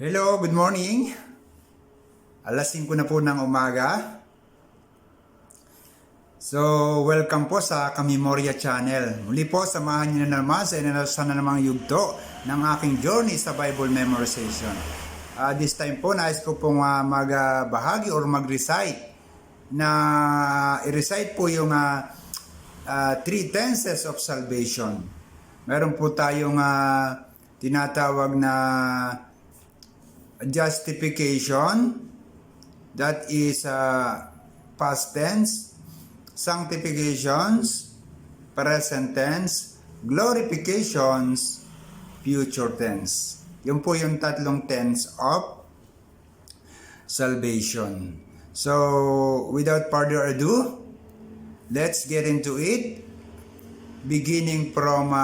Hello, good morning. Alas 5 na po ng umaga. So, welcome po sa Kamimorya Channel. Muli po, samahan niyo na naman sa namang yugto ng aking journey sa Bible memorization. This time po, nais ko pong magbahagi or mag-recite i-recite po yung three tenses of salvation. Meron po tayong tinatawag na justification, that is past tense, sanctifications, present tense, glorifications, future tense. Yun po yung tatlong tense of salvation. So, without further ado, let's get into it. Beginning from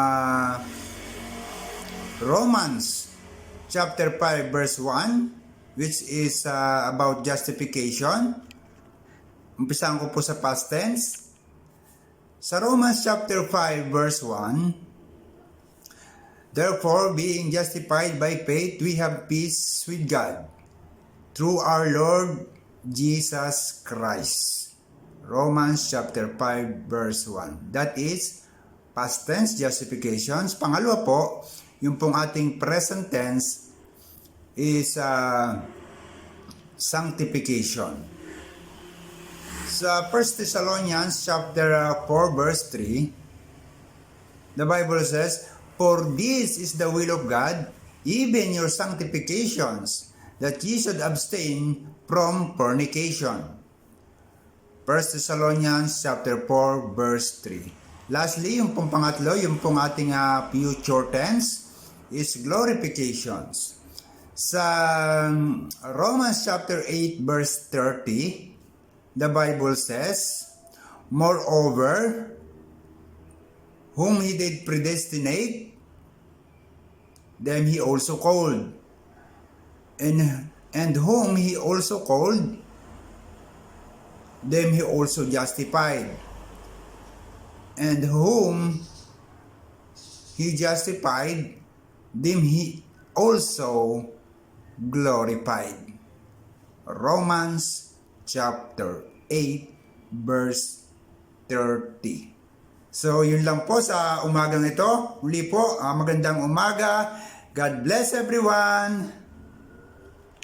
Romans chapter 5 verse 1, which is about justification. Umpisahan ko po sa past tense. Sa Romans chapter 5 verse 1, therefore, being justified by faith, we have peace with God through our Lord Jesus Christ. Romans chapter 5 verse 1. That is past tense justifications. Pangalawa po, yung pong ating present tense is sanctification. Sa 1 Thessalonians chapter 4 verse 3, the Bible says, "For this is the will of God, even your sanctifications, that ye should abstain from fornication." 1 Thessalonians chapter 4 verse 3. Lastly, yung pong pangatlo, yung pong ating future tense is glorifications. Sa Romans chapter 8 verse 30, the Bible says, "Moreover, whom he did predestinate, them he also called. And whom he also called, them he also justified. And whom he justified, them he also glorified." Romans chapter 8 verse 30. So yun lang po sa umagang ito. Muli po, magandang umaga. God bless everyone.